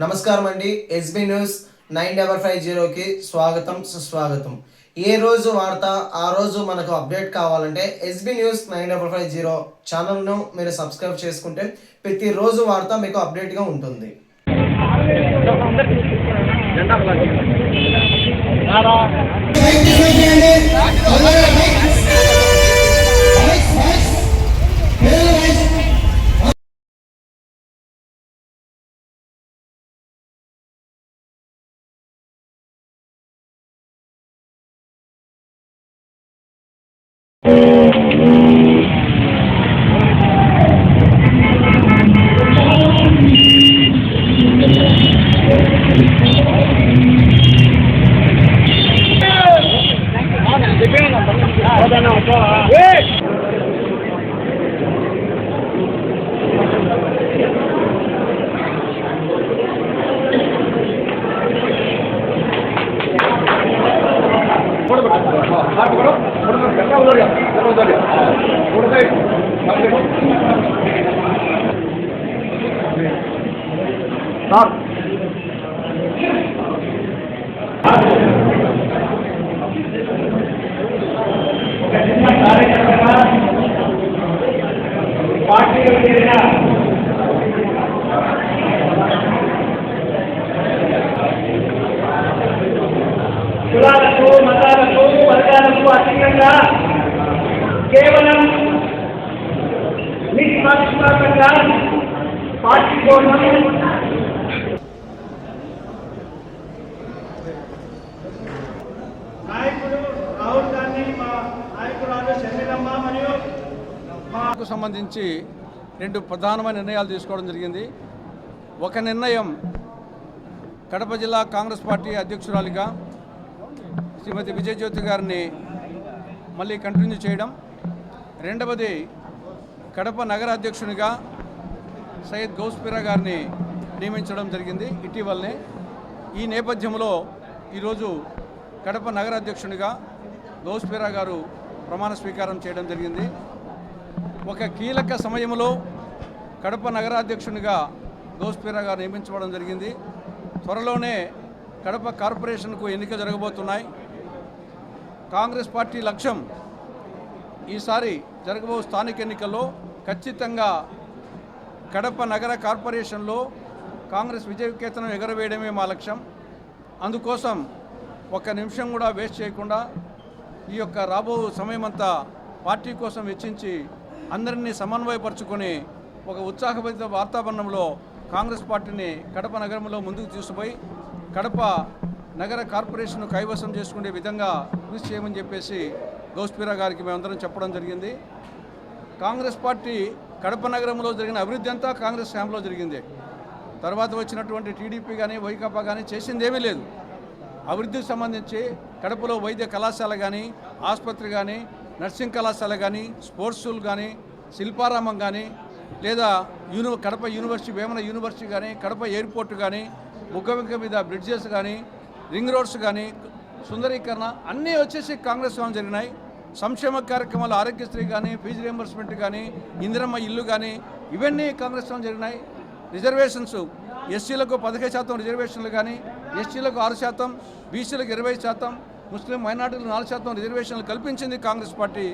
నమస్కారం అండి. SB news 9550కి స్వాగతం సుస్వాగతం. ఏ రోజు వార్త ఆ రోజు మనకు అప్డేట్ కావాలంటే ఎస్బీ న్యూస్ 9550 ఛానల్ను మీరు సబ్స్క్రైబ్ చేసుకుంటే ప్రతిరోజు వార్త మీకు అప్డేట్గా ఉంటుంది. కులాలకు మతాలకు వర్గాలకు అతీతంగా కేవలం నిష్పక్షపాతంగా పార్టీ కోసం నాయకుడు రాహుల్ గాంధీ, మా నాయకురాలు షర్మిలమ్మ మరియు మాకు సంబంధించి రెండు ప్రధానమైన నిర్ణయాలు తీసుకోవడం జరిగింది. ఒక నిర్ణయం కడప జిల్లా కాంగ్రెస్ పార్టీ అధ్యక్షురాలిగా శ్రీమతి విజయజ్యోతి గారిని మళ్ళీ కంటిన్యూ చేయడం, రెండవది కడప నగర అధ్యక్షునిగా సయ్యద్ గౌస్పీరా గారిని నియమించడం జరిగింది ఇటీవలనే. ఈ నేపథ్యంలో ఈరోజు కడప నగర అధ్యక్షునిగా గౌస్పీరా గారు ప్రమాణ స్వీకారం చేయడం జరిగింది. ఒక కీలక సమయంలో కడప నగరాధ్యక్షునిగా గౌస్పీరా గారు నియమించబడడం జరిగింది. త్వరలోనే కడప కార్పొరేషన్కు ఎన్నిక జరగబోతున్నాయి. కాంగ్రెస్ పార్టీ లక్ష్యం ఈసారి జరగబో స్థానిక ఎన్నికల్లో ఖచ్చితంగా కడప నగర కార్పొరేషన్లో కాంగ్రెస్ విజయకేతనం ఎగరవేయడమే మా లక్ష్యం. అందుకోసం ఒక్క నిమిషం కూడా వేస్ట్ చేయకుండా ఈ యొక్క రాబో సమయమంతా పార్టీ కోసం వెచ్చించి అందరినీ సమన్వయపరుచుకొని ఒక ఉత్సాహభరిత వాతావరణంలో కాంగ్రెస్ పార్టీని కడప నగరంలో ముందుకు తీసుకుపోయి కడప నగర కార్పొరేషన్ను కైవసం చేసుకునే విధంగా కృషి చేయమని చెప్పేసి గౌస్పీరా గారికి మేమందరం చెప్పడం జరిగింది. కాంగ్రెస్ పార్టీ కడప నగరంలో జరిగిన అభివృద్ధి అంతా కాంగ్రెస్ హయాంలో జరిగింది. తర్వాత వచ్చినటువంటి టీడీపీ కానీ వైకాపా కానీ చేసిందేమీ లేదు. అభివృద్ధికి సంబంధించి కడపలో వైద్య కళాశాల కానీ, ఆసుపత్రి కానీ, నర్సింగ్ కళాశాల కానీ, స్పోర్ట్స్ స్కూల్ కానీ, శిల్పారామం కానీ, లేదా కడప యూనివర్సిటీ, వేమన యూనివర్సిటీ కానీ, కడప ఎయిర్పోర్ట్ కానీ, ముగ్గవంక మీద బ్రిడ్జెస్ కానీ, రింగ్ రోడ్స్ కానీ, సుందరీకరణ అన్నీ వచ్చేసి కాంగ్రెస్ వాళ్ళు జరిగినాయి. సంక్షేమ కార్యక్రమాలు, ఆరోగ్యశ్రీ కానీ, ఫీజు రియంబర్స్మెంట్ కానీ, ఇందిరమ్మ ఇల్లు కానీ, ఇవన్నీ కాంగ్రెస్ వాళ్ళు జరిగినాయి. రిజర్వేషన్స్ ఎస్సీలకు 15% రిజర్వేషన్లు కానీ, ఎస్టీలకు 6%, బీసీలకు 20%, ముస్లిం మైనార్టీలకు 4% రిజర్వేషన్లు కల్పించింది కాంగ్రెస్ పార్టీ.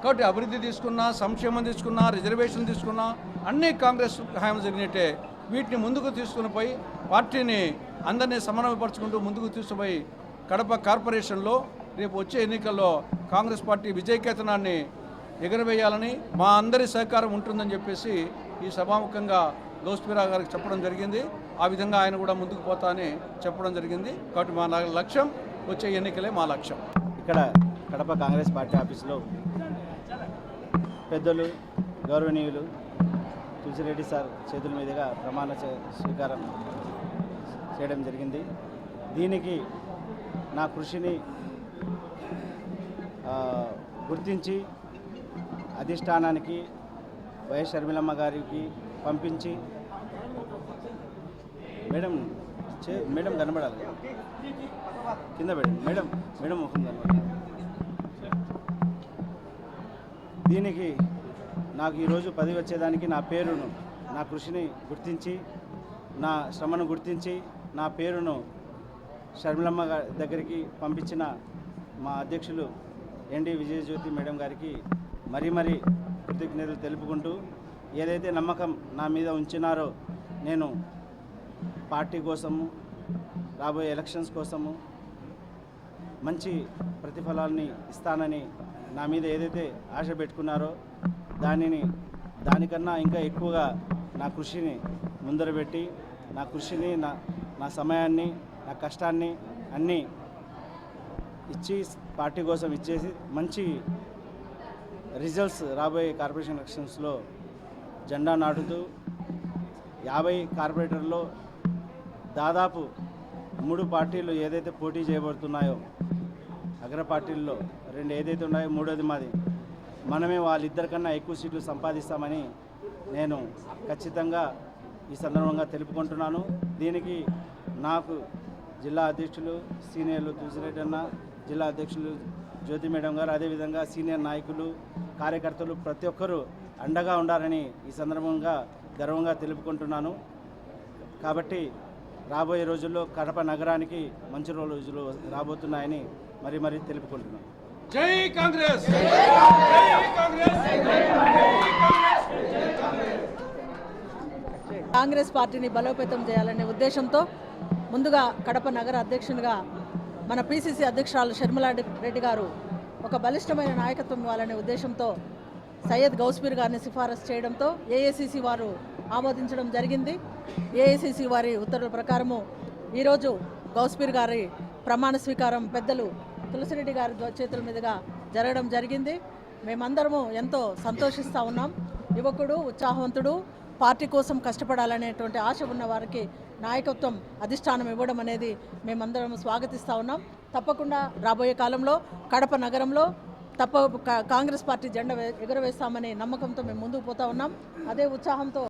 కాబట్టి అభివృద్ధి తీసుకున్నా, సంక్షేమం తీసుకున్నా, రిజర్వేషన్లు తీసుకున్నా అన్నీ కాంగ్రెస్ హయాం జరిగినట్టే. వీటిని ముందుకు తీసుకుని పోయి పార్టీని అందరినీ సమన్వయపరుచుకుంటూ ముందుకు తీసుకుపోయి కడప కార్పొరేషన్లో రేపు వచ్చే ఎన్నికల్లో కాంగ్రెస్ పార్టీ విజయకేతనాన్ని ఎగరవేయాలని మా అందరి సహకారం ఉంటుందని చెప్పేసి ఈ సభాముఖంగా గౌస్పీరా గారికి చెప్పడం జరిగింది. ఆ విధంగా ఆయన కూడా ముందుకు పోతా అని చెప్పడం జరిగింది. కాబట్టి మా లక్ష్యం వచ్చే ఎన్నికలే మా లక్ష్యం. ఇక్కడ కడప కాంగ్రెస్ పార్టీ ఆఫీసులో పెద్దలు గౌరవనీయులు తులసిరెడ్డి సార్ చేతుల మీదుగా ప్రమాణ స్వీకారం చేయడం జరిగింది. దీనికి నా కృషిని గుర్తించి అధిష్టానానికి వైఎస్ షర్మిలమ్మ గారికి పంపించి మేడం కనబడాలి, కింద మేడం ముఖం కనబడాలి. దీనికి నాకు ఈరోజు పదవి వచ్చేదానికి నా పేరును, నా కృషిని గుర్తించి నా శ్రమను గుర్తించి నా పేరును షర్మిలమ్మ దగ్గరికి పంపించిన మా అధ్యక్షులు ఎన్డి విజయజ్యోతి మేడం గారికి మరీ కృతజ్ఞతలు తెలుపుకుంటూ ఏదైతే నమ్మకం నా మీద ఉంచినారో నేను పార్టీ కోసము రాబోయే ఎలక్షన్స్ కోసము మంచి ప్రతిఫలాల్ని ఇస్తానని నా మీద ఏదైతే ఆశ పెట్టుకున్నారో దానికన్నా ఇంకా ఎక్కువగా నా కృషిని ముందరబెట్టి నా కృషిని నా సమయాన్ని నా కష్టాన్ని అన్నీ ఇచ్చి పార్టీ కోసం ఇచ్చేసి మంచి రిజల్ట్స్ రాబోయే కార్పొరేషన్ ఎలక్షన్స్లో జెండా నాటుతూ 50 కార్పొరేటర్లో దాదాపు 3 పార్టీలు ఏదైతే పోటీ చేయబడుతున్నాయో అగ్ర పార్టీల్లో 2 ఏదైతే ఉన్నాయో 3వది మాది మనమే వాళ్ళిద్దరికన్నా ఎక్కువ సీట్లు సంపాదిస్తామని నేను ఖచ్చితంగా ఈ సందర్భంగా తెలుపుకుంటున్నాను. దీనికి నాకు జిల్లా అధ్యక్షులు సీనియర్లు తులసిరెడ్డి అన్న, జిల్లా అధ్యక్షులు జ్యోతి మేడం గారు, అదేవిధంగా సీనియర్ నాయకులు కార్యకర్తలు ప్రతి ఒక్కరూ అండగా ఉండాలని ఈ సందర్భంగా గర్వంగా తెలుపుకుంటున్నాను. కాబట్టి రాబోయే రోజుల్లో కడప నగరానికి మంచి రోజులు రాబోతున్నాయని మరీ తెలుపుకుంటున్నాను. జై కాంగ్రెస్. కాంగ్రెస్ పార్టీని బలోపేతం చేయాలనే ఉద్దేశంతో ముందుగా కడప నగర అధ్యక్షునిగా మన పిసిసి అధ్యక్షురాలు షర్మిలా రెడ్డి గారు ఒక బలిష్టమైన నాయకత్వం ఇవ్వాలనే ఉద్దేశంతో సయ్యద్ గౌస్పీర్ గారిని సిఫారసు చేయడంతో ఏఐసిసి వారు ఆమోదించడం జరిగింది. ఏఐసిసి వారి ఉత్తర్వుల ప్రకారము ఈరోజు గౌస్పీర్ గారి ప్రమాణ స్వీకారం పెద్దలు తులసిరెడ్డి గారి చేతుల మీదుగా జరగడం జరిగింది. మేమందరము ఎంతో సంతోషిస్తూ ఉన్నాం. యువకుడు, ఉత్సాహవంతుడు, పార్టీ కోసం కష్టపడాలనేటువంటి ఆశ ఉన్న వారికి నాయకత్వం అధిష్టానం ఇవ్వడం అనేది మేమందరం స్వాగతిస్తూ ఉన్నాం. తప్పకుండా రాబోయే కాలంలో కడప నగరంలో కాంగ్రెస్ పార్టీ జెండా ఎగురవేస్తామనే నమ్మకంతో మేము ముందుకు పోతా ఉన్నాం. అదే ఉత్సాహంతో